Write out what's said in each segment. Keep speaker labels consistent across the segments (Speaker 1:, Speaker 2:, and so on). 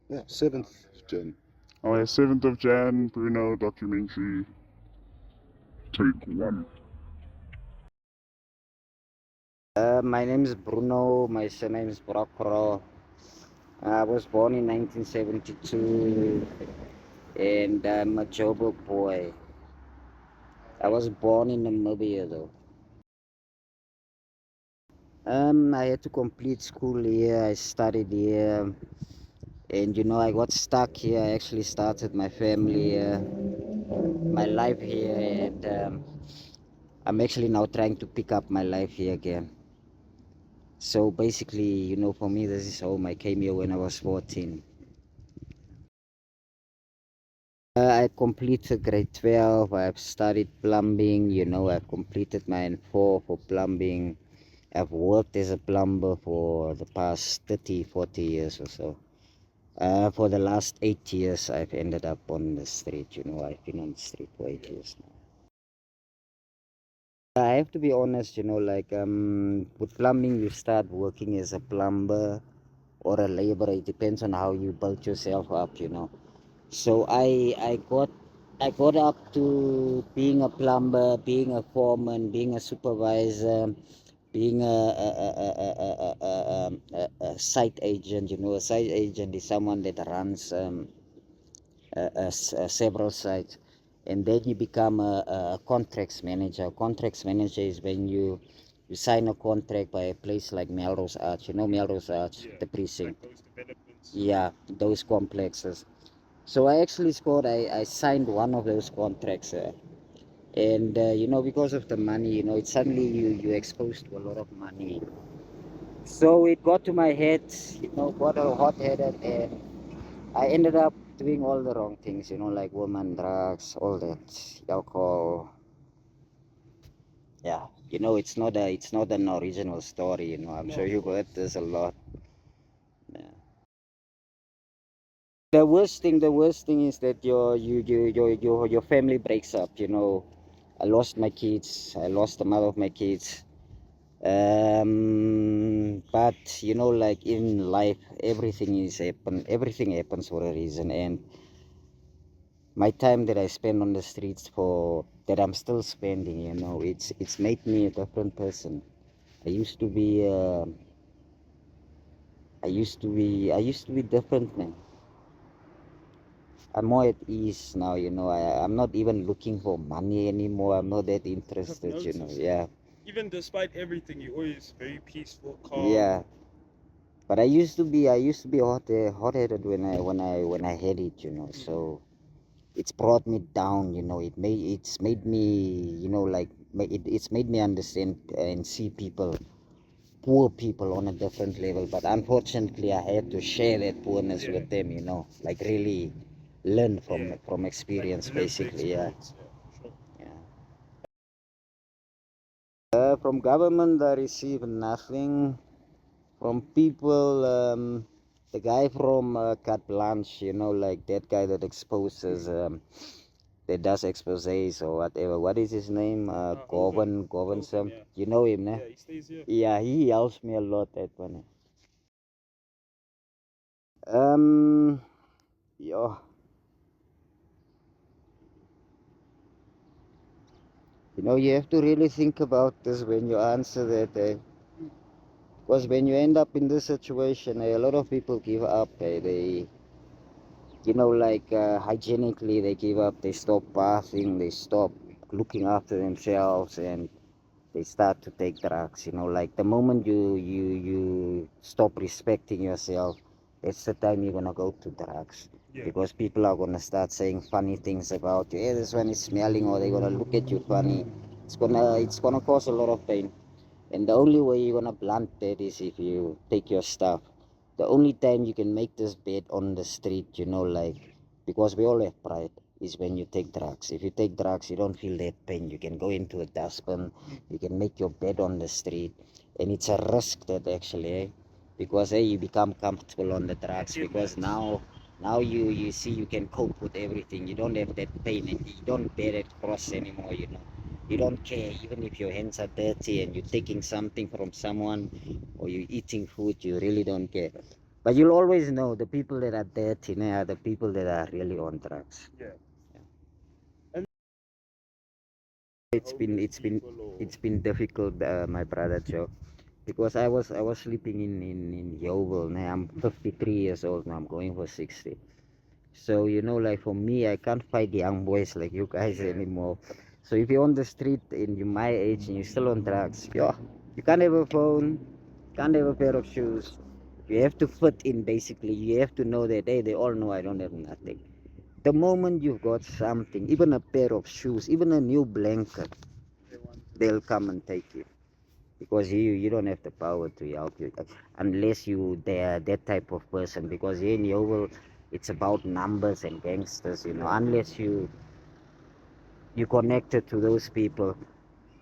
Speaker 1: Yeah, 7th Jan.
Speaker 2: Oh, yeah, 7th of Jan, Bruno documentary, take one.
Speaker 3: My name is Bruno. My surname is Brokpearl. I was born in 1972 and I'm a Joburg boy. I was born in Namibia though. I had to complete school here. I studied here, and I got stuck here. I actually started my family, my life here, and I'm actually now trying to pick up my life here again. So basically, for me, this is home. I came here when I was 14. I completed grade 12. I've studied plumbing. I've completed my N4 for plumbing. I've worked as a plumber for the past 30, 40 years or so. For the last 8 years, I've ended up on the street. I've been on the street for 8 years now. I have to be honest, like with plumbing, you start working as a plumber or a laborer. It depends on how you build yourself up. So I got up to being a plumber, being a foreman, being a supervisor, being a site agent. A site agent is someone that runs several sites, and then you become a contracts manager. Contracts manager is when you sign a contract by a place like Melrose Arch. Melrose Arch,
Speaker 2: Yeah,
Speaker 3: the precinct.
Speaker 2: like those developments.
Speaker 3: Yeah, those complexes. So I actually scored. I signed one of those contracts, and because of the money, it suddenly you exposed to a lot of money. So it got to my head, got a hot headed, and I ended up doing all the wrong things, like woman, drugs, all that, alcohol. Yeah, it's not an original story. I'm
Speaker 2: No,
Speaker 3: sure
Speaker 2: of
Speaker 3: you've
Speaker 2: course.
Speaker 3: heard this a lot. Yeah. The worst thing is that your family breaks up. I lost my kids. I lost the mother of my kids. But like in life, everything happens for a reason, and my time that I spend on the streets for that I'm still spending, it's made me a different person. I used to be I used to be different, man. I'm more at ease now, I'm not even looking for money anymore. I'm not that
Speaker 2: I've
Speaker 3: interested,
Speaker 2: noticed.
Speaker 3: yeah.
Speaker 2: Even despite everything, you're always very peaceful, calm.
Speaker 3: Yeah. But I used to be hot-headed when I had it,
Speaker 2: Mm.
Speaker 3: so it's brought me down, it's made me, like it's made me understand and see poor people on a different level. But unfortunately, I had to share that poorness
Speaker 2: Yeah,
Speaker 3: with them, like really learn from
Speaker 2: yeah.
Speaker 3: from
Speaker 2: Like
Speaker 3: experience,
Speaker 2: live the
Speaker 3: basically. Yeah,
Speaker 2: experience. Yeah, for sure.
Speaker 3: yeah. From government, I receive nothing. From people, the guy from Carte Blanche, like that guy that exposes,
Speaker 2: Mm.
Speaker 3: that does exposés or whatever. What is his name?
Speaker 2: Hoven.
Speaker 3: Govan
Speaker 2: Govan,
Speaker 3: some.
Speaker 2: yeah.
Speaker 3: You know him, ne?
Speaker 2: Yeah, he stays here.
Speaker 3: Yeah, he helps me a lot, that one. Um, yeah, you have to really think about this when you answer that,
Speaker 2: Mm.
Speaker 3: because when you end up in this situation, a lot of people give up. They like hygienically, they give up. They stop bathing. They stop looking after themselves, and they start to take drugs. Like the moment you stop respecting yourself, it's the time you're gonna go to drugs,
Speaker 2: Yeah.
Speaker 3: because people are gonna start saying funny things about you. Hey, this one is smelling, or they're gonna look at you funny. It's gonna cause a lot of pain. And the only way you're gonna blunt that is if you take your stuff. The only time you can make this bed on the street, like, because we all have pride, is when you take drugs. If you take drugs, you don't feel that pain. You can go into a dustbin,
Speaker 2: Mm.
Speaker 3: you can make your bed on the street, and it's a risk that actually, because you become comfortable on the
Speaker 2: Yeah,
Speaker 3: drugs,
Speaker 2: in
Speaker 3: because
Speaker 2: that.
Speaker 3: now you see you can cope with everything. You don't have that pain, and you don't bear that cross anymore. You don't care even if your hands are dirty and you're taking something from someone or you're eating food. You really don't care. But you'll always know the people that are dirty, are the people that are really on drugs.
Speaker 2: Yeah.
Speaker 3: It's been difficult, my brother Joe, because I was sleeping in Yeovil. Now I'm 53 years old now. I'm going for 60. So like for me, I can't fight young boys like you guys anymore. So if you're on the street and you're my age and you're still on drugs, yeah, you can't have a phone, can't have a pair of shoes. You have to fit in basically. You have to know that hey, they all know I don't have nothing. The moment you've got something, even a pair of shoes, even a new blanket, they'll come and take you because you don't have the power to help you unless they're that type of person. Because here in Yeovil, it's about numbers and gangsters. Unless you connected to those people.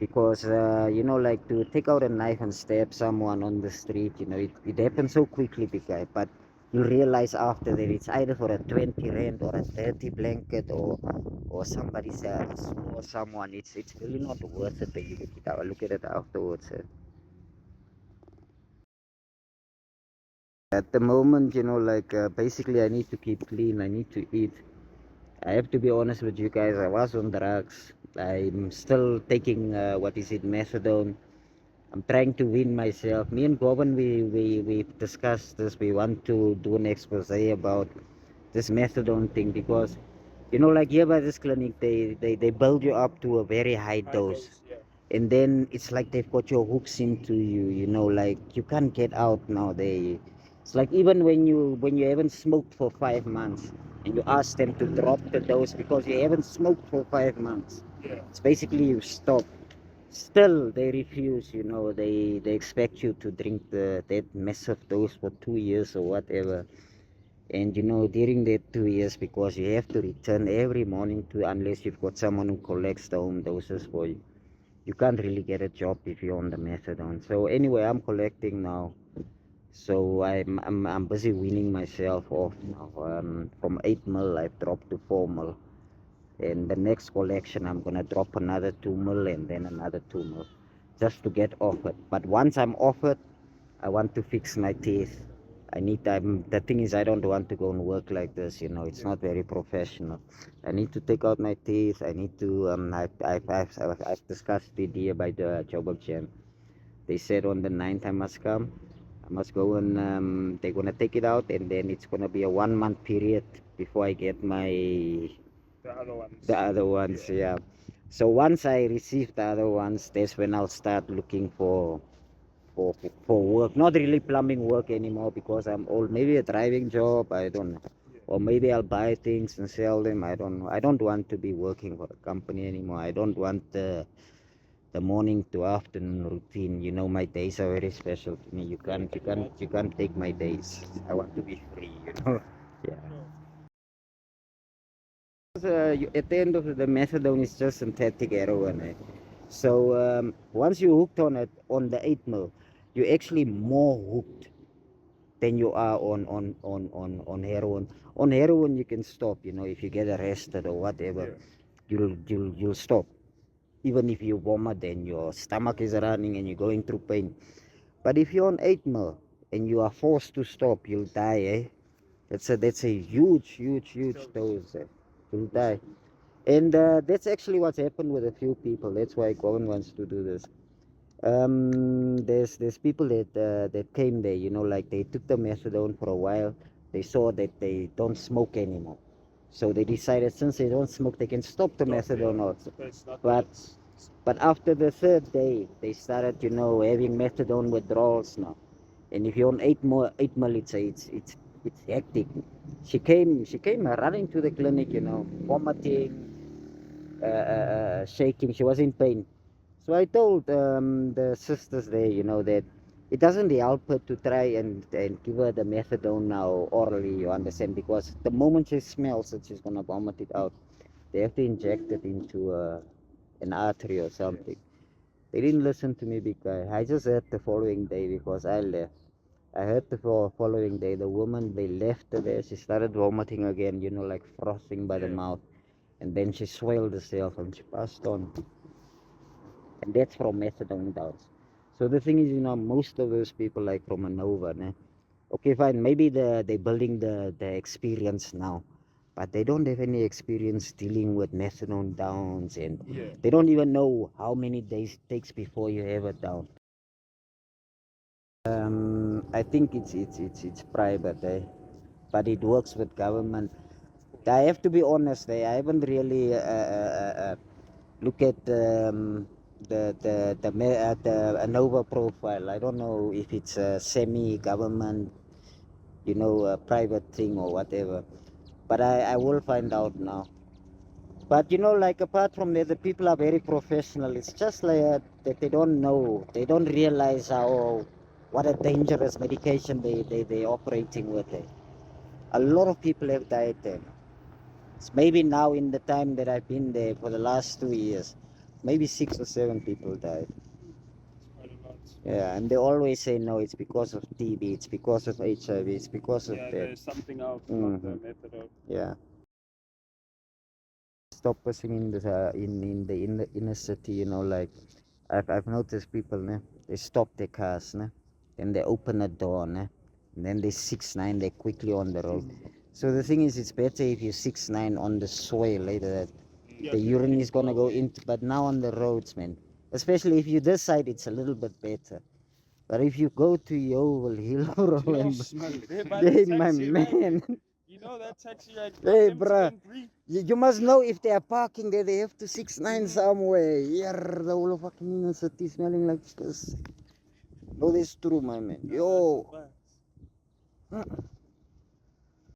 Speaker 3: Because like to take out a knife and stab someone on the street, it happens so quickly, big guy. But you realize after that it's either for a 20 rand or a 30 blanket or somebody's or someone. It's really not worth it when you look at it afterwards. At the moment, like basically I need to keep clean, I need to eat. I have to be honest with you guys, I was on drugs. I'm still taking what is it, methadone. I'm trying to win myself. Me and Govan, we discussed this. We want to do an expose about this methadone thing because, like here by this clinic, they build you up to a very high dose.
Speaker 2: Yeah.
Speaker 3: And then it's like they've got your hooks into you, like you can't get out now. It's like even when you haven't smoked for 5 months and you ask them to drop the dose because you haven't smoked for 5 months.
Speaker 2: Yeah.
Speaker 3: It's basically you stop. Still, they refuse. They expect you to drink that massive dose for 2 years or whatever. And during that 2 years, because you have to return every morning to unless you've got someone who collects the home doses for you. You can't really get a job if you're on the methadone. So anyway, I'm collecting now. So I'm busy weaning myself off now. From 8 mil, I've dropped to 4 mil. And the next collection, I'm gonna drop another 2 mil and then another 2 mil, just to get off it. But once I'm off it, I want to fix my teeth. The thing is, I don't want to go and work like this. It's not very professional. I need to take out my teeth. I need to. I've discussed it here by the job option. They said on the 9th I must come. I must go and they're gonna take it out, and then it's gonna be a 1 month period before I get
Speaker 2: The other ones.
Speaker 3: the other ones. Yeah. So once I receive the other ones, that's when I'll start looking for for work. Not really plumbing work anymore because I'm old. Maybe a driving job. I don't know. Or maybe I'll buy things and sell them. I don't know. I don't want to be working for a company anymore. I don't want the morning to afternoon routine. My days are very special to me. You can't take my days. I want to be free. Yeah. At the end of the methadone is just synthetic heroin. So once you're hooked on it on the 8 mil, you're actually more hooked than you are on heroin. On heroin you can stop. If you get arrested or whatever,
Speaker 2: Yeah.
Speaker 3: you'll stop. Even if you vomit and your stomach is running and you're going through pain. But if you're on 8 mil and you are forced to stop, you'll die. That's a huge dose. You'll die. And that's actually what's happened with a few people. That's why Gordon wants to do this. There's people that came there, like they took the methadone for a while. They saw that they don't smoke anymore, so they decided since they don't smoke, they can stop the methadone also. But after the third day, they started, having methadone withdrawals now. And if you're on 8 mil, it's hectic. She came running to the clinic, vomiting, shaking. She was in pain. So I told the sisters there, that it doesn't help her to try and give her the methadone now orally, you understand? Because the moment she smells it, she's going to vomit it out. They have to inject it into an artery or something. They didn't listen to me because I just heard the following day because I left. I heard the following day, the woman, they left her there. She started vomiting again, like frothing by the mouth. And then she swelled herself and she passed on. And that's from methadone dose. So the thing is, most of those people like from Anova, Okay, fine. Maybe they're building the experience now, but they don't have any experience dealing with methadone downs, and
Speaker 2: Yeah.
Speaker 3: they don't even know how many days it takes before you have a down. I think it's private, but it works with government. I have to be honest, I haven't really look at the ANOVA profile. I don't know if it's a semi-government, a private thing or whatever. But I will find out now. But like apart from that, the people are very professional. It's just like that they don't know, they don't realize what a dangerous medication they operating with. A lot of people have died there. It's maybe now in the time that I've been there for the last 2 years, maybe 6 or 7 people died.
Speaker 2: Quite a lot.
Speaker 3: Yeah, and they always say no, it's because of TB, it's because of HIV, it's because of
Speaker 2: Yeah,
Speaker 3: that.
Speaker 2: there's something else, not the
Speaker 3: Mhm.
Speaker 2: method of.
Speaker 3: Yeah. Stop passing in the inner city, like I've noticed people, ne? They stop their cars, ne? Then they open a door, ne? And then they 6'9", they quickly on the road. So the thing is, it's better if you 6'9" on the soil later that
Speaker 2: Yeah,
Speaker 3: the urine is gonna go into, but now on the roads, man. Especially if you this side, it's a little bit better. But if you go to Yeovil Hill, bro,
Speaker 2: you know,
Speaker 3: and
Speaker 2: smell it. Hey, by
Speaker 3: hey,
Speaker 2: the
Speaker 3: my
Speaker 2: taxi rank,
Speaker 3: man,
Speaker 2: you know that taxi rank got
Speaker 3: hey,
Speaker 2: empty
Speaker 3: bruh.
Speaker 2: and brief.
Speaker 3: You must know if they are parking there, they have to 6'9" somewhere. Yeah, the whole fucking inner city smelling like this. No, that's true, my man.
Speaker 2: No,
Speaker 3: Yo.
Speaker 2: that's a fact.